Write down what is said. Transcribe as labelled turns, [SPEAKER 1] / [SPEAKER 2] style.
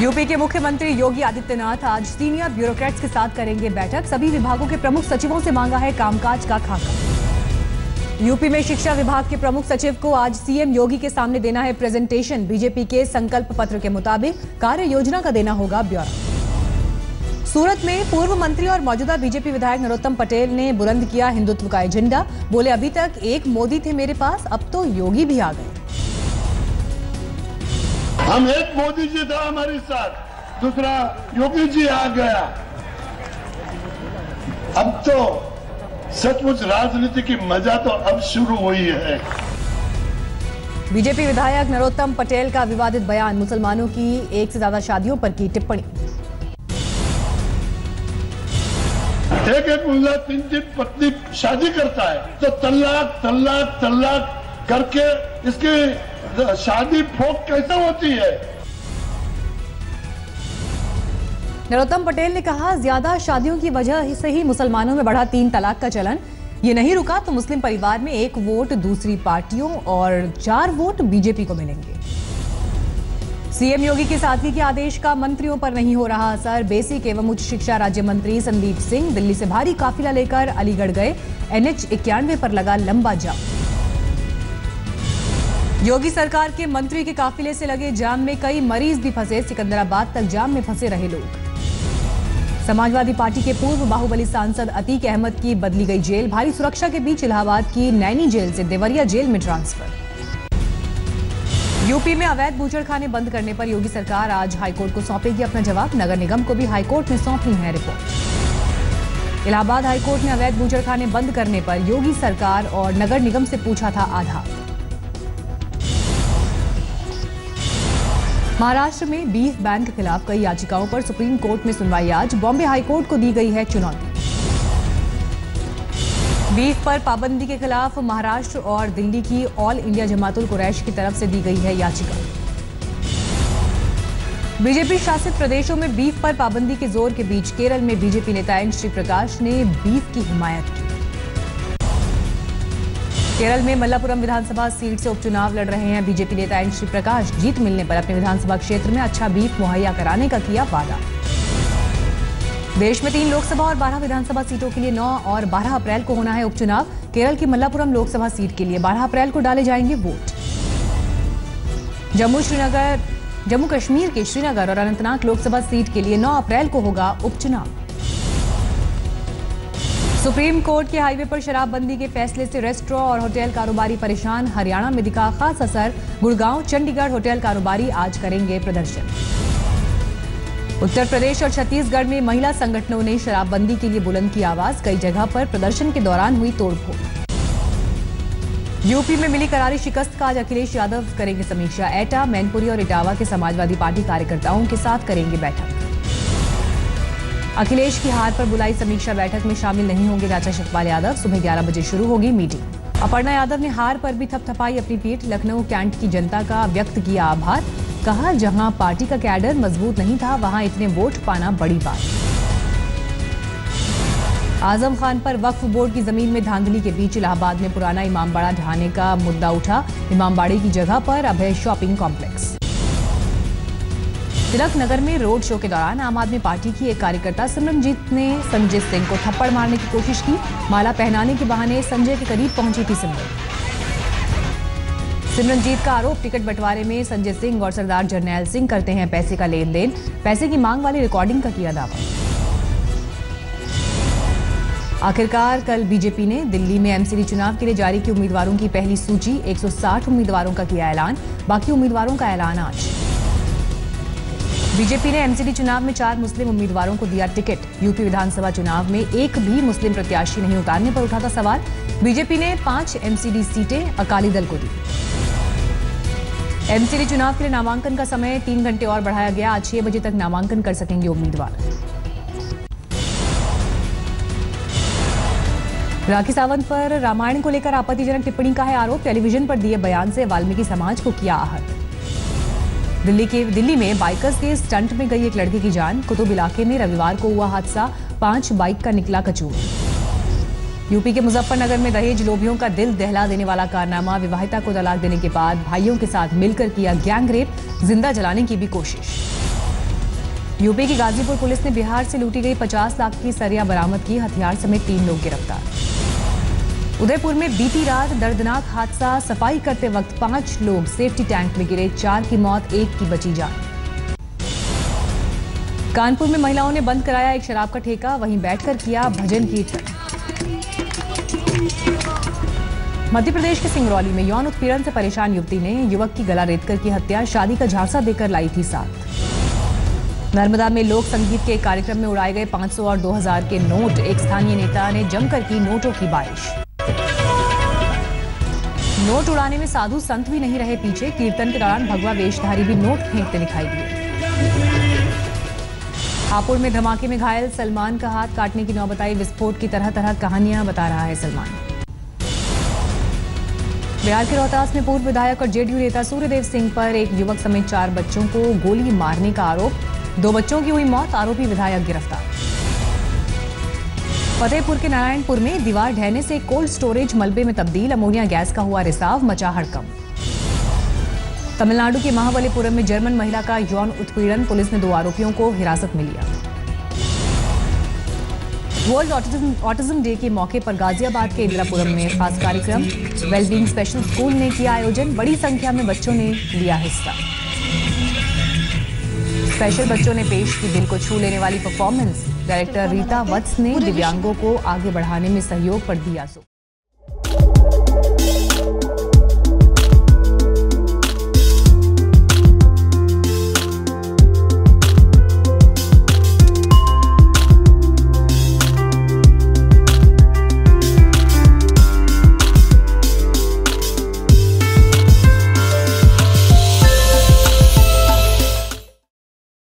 [SPEAKER 1] UP के मुख्यमंत्री योगी आदित्यनाथ आज सीनियर ब्यूरोक्रेट्स के साथ करेंगे बैठक। सभी विभागों के प्रमुख सचिवों से मांगा है कामकाज का खाका। यूपी में शिक्षा विभाग के प्रमुख सचिव को आज सीएम योगी के सामने देना है प्रेजेंटेशन। बीजेपी के संकल्प पत्र के मुताबिक कार्य योजना का देना होगा ब्यौरा। सूरत में पूर्व मंत्री और मौजूदा बीजेपी विधायक नरोत्तम पटेल ने बुलंद किया हिंदुत्व का एजेंडा। बोले, अभी तक एक मोदी थे मेरे पास, अब तो योगी भी आ गए।
[SPEAKER 2] हम एक मोदी जी था हमारे साथ, दूसरा योगी जी आ गया। अब तो सचमुच राजनीति की मजा तो अब शुरू हुई है।
[SPEAKER 1] बीजेपी विधायक नरोत्तम पटेल का विवादित बयान, मुसलमानों की एक से ज्यादा शादियों पर की टिप्पणी।
[SPEAKER 2] एक मुल्ला 3 पत्नी शादी करता है तो तल्लाक करके इसकी शादी फोक कैसे होती है।
[SPEAKER 1] नरोत्तम पटेल ने कहा, ज्यादा शादियों की वजह से ही मुसलमानों में बढ़ा 3 तलाक का चलन। ये नहीं रुका तो मुस्लिम परिवार में 1 वोट दूसरी पार्टियों और 4 वोट बीजेपी को मिलेंगे। सीएम योगी के साथी के आदेश का मंत्रियों पर नहीं हो रहा असर। बेसिक एवं उच्च शिक्षा राज्य मंत्री संदीप सिंह दिल्ली से भारी काफिला लेकर अलीगढ़ गए। NH 91 पर लगा लंबा जाम। योगी सरकार के मंत्री के काफिले से लगे जाम में कई मरीज भी फंसे। सिकंदराबाद तक जाम में फंसे रहे लोग। समाजवादी पार्टी के पूर्व बाहुबली सांसद अतीक अहमद की बदली गई जेल। भारी सुरक्षा के बीच इलाहाबाद की नैनी जेल से देवरिया जेल में ट्रांसफर। यूपी में अवैध बूचड़खाने बंद करने पर योगी सरकार आज हाईकोर्ट को सौंपेगी अपना जवाब। नगर निगम को भी हाईकोर्ट में सौंपनी है रिपोर्ट। इलाहाबाद हाईकोर्ट ने अवैध बूचड़खाने बंद करने पर योगी सरकार और नगर निगम से पूछा था आधार। महाराष्ट्र में बीफ बैंक के खिलाफ कई याचिकाओं पर सुप्रीम कोर्ट में सुनवाई आज। बॉम्बे हाईकोर्ट को दी गई है चुनौती। बीफ पर पाबंदी के खिलाफ महाराष्ट्र और दिल्ली की ऑल इंडिया जमातुल कुरैश की तरफ से दी गई है याचिका। बीजेपी शासित प्रदेशों में बीफ पर पाबंदी के जोर के बीच केरल में बीजेपी नेता एन श्री प्रकाश ने बीफ की हिमायत की। केरल में मल्लापुरम विधानसभा सीट से उपचुनाव लड़ रहे हैं बीजेपी नेता एन श्री प्रकाश। जीत मिलने पर अपने विधानसभा क्षेत्र में अच्छा बीफ मुहैया कराने का किया वादा। देश में 3 लोकसभा और 12 विधानसभा सीटों के लिए 9 और 12 अप्रैल को होना है उपचुनाव। केरल की मल्लापुरम लोकसभा सीट के लिए 12 अप्रैल को डाले जाएंगे वोट। जम्मू कश्मीर के श्रीनगर और अनंतनाग लोकसभा सीट के लिए 9 अप्रैल को होगा उपचुनाव। सुप्रीम कोर्ट के हाईवे पर शराबबंदी के फैसले से रेस्टोरेंट और होटल कारोबारी परेशान। हरियाणा में दिखा खास असर। गुड़गांव, चंडीगढ़ होटल कारोबारी आज करेंगे प्रदर्शन। उत्तर प्रदेश और छत्तीसगढ़ में महिला संगठनों ने शराबबंदी के लिए बुलंद की आवाज। कई जगह पर प्रदर्शन के दौरान हुई तोड़फोड़। यूपी में मिली करारी शिकस्त का आज अखिलेश यादव करेंगे समीक्षा। एटा, मैनपुरी और इटावा के समाजवादी पार्टी कार्यकर्ताओं के साथ करेंगे बैठक। अखिलेश की हार पर बुलाई समीक्षा बैठक में शामिल नहीं होंगे राजा शिवपाल यादव। सुबह 11 बजे शुरू होगी मीटिंग। अपर्णा यादव ने हार पर भी थपथपाई अपनी पीठ। लखनऊ कैंट की जनता का व्यक्त किया आभार। कहा, जहां पार्टी का कैडर मजबूत नहीं था वहां इतने वोट पाना बड़ी बात। आजम खान पर वक्फ बोर्ड की जमीन में धांधली के बीच इलाहाबाद में पुराना इमामबाड़ा ढहाने का मुद्दा उठा। इमामबाड़े की जगह पर अभय शॉपिंग कॉम्प्लेक्स। तिलक नगर में रोड शो के दौरान आम आदमी पार्टी की एक कार्यकर्ता सिमरनजीत ने संजय सिंह को थप्पड़ मारने की कोशिश की। माला पहनाने के बहाने संजय के करीब पहुंची थी सिमरनजीत का आरोप, टिकट बंटवारे में संजय सिंह और सरदार जरनैल सिंह करते हैं पैसे का लेन देन। पैसे की मांग वाली रिकॉर्डिंग का किया दावा। आखिरकार कल बीजेपी ने दिल्ली में एमसीडी चुनाव के लिए जारी की उम्मीदवारों की पहली सूची। 160 उम्मीदवारों का किया ऐलान। बाकी उम्मीदवारों का ऐलान आज। बीजेपी ने एमसीडी चुनाव में 4 मुस्लिम उम्मीदवारों को दिया टिकट। यूपी विधानसभा चुनाव में एक भी मुस्लिम प्रत्याशी नहीं उतारने पर उठा था सवाल। बीजेपी ने 5 एमसीडी सीटें अकाली दल को दी। एमसीडी चुनाव के लिए नामांकन का समय 3 घंटे और बढ़ाया गया। आज 6 बजे तक नामांकन कर सकेंगे उम्मीदवार। राखी सावंत पर रामायण को लेकर आपत्तिजनक टिप्पणी का है आरोप। टेलीविजन पर दिए बयान से वाल्मीकि समाज को किया आहत। दिल्ली में बाइकर्स के स्टंट में गई एक लड़के की जान। कुतुब इलाके में रविवार को हुआ हादसा। 5 बाइक का निकला कचूर। यूपी के मुजफ्फरनगर में दहेज लोभियों का दिल दहला देने वाला कारनामा। विवाहिता को तलाक देने के बाद भाइयों के साथ मिलकर किया गैंग रेप। जिंदा जलाने की भी कोशिश। यूपी की गाजीपुर पुलिस ने बिहार से लूटी गई 50 लाख की सरिया बरामद की, हथियार समेत 3 लोग गिरफ्तार। उदयपुर में बीती रात दर्दनाक हादसा, सफाई करते वक्त 5 लोग सेफ्टी टैंक में गिरे, 4 की मौत, 1 की बची जान। कानपुर में महिलाओं ने बंद कराया एक शराब का ठेका, वहीं बैठकर किया भजन कीर्तन। मध्य प्रदेश के सिंगरौली में यौन उत्पीड़न से परेशान युवती ने युवक की गला रेतकर की हत्या, शादी का झांसा देकर लाई थी साथ। नर्मदा में लोक संगीत के कार्यक्रम में उड़ाए गए 500 और 2000 के नोट, एक स्थानीय नेता ने जमकर की नोटों की बारिश। नोट उड़ाने में साधु संत भी नहीं रहे पीछे, कीर्तन के दौरान भगवा वेशधारी भी नोट फेंकते दिखाई दिए। हापुड़ में धमाके में घायल सलमान का हाथ काटने की नौबत आई, विस्फोट की तरह तरह कहानियां बता रहा है सलमान। बिहार के रोहतास में पूर्व विधायक और जेडीयू नेता सूर्यदेव सिंह पर एक युवक समेत 4 बच्चों को गोली मारने का आरोप, 2 बच्चों की हुई मौत, आरोपी विधायक गिरफ्तार। फतेहपुर के नारायणपुर में दीवार ढहने से कोल्ड स्टोरेज मलबे में तब्दील, अमोनिया गैस का हुआ रिसाव, मचा हड़कंप। तमिलनाडु के महाबलीपुरम में जर्मन महिला का यौन उत्पीड़न, पुलिस ने 2 आरोपियों को हिरासत में लिया। वर्ल्ड ऑटिज्म डे के मौके पर गाजियाबाद के इंदिरापुरम में खास कार्यक्रम, वेलबींग स्पेशल स्कूल ने किया आयोजन, बड़ी संख्या में बच्चों ने लिया हिस्सा। स्पेशल बच्चों ने पेश की दिल को छू लेने वाली परफॉर्मेंस, डायरेक्टर रीता वत्स ने दिव्यांगों को आगे बढ़ाने में सहयोग पर दिया जोर।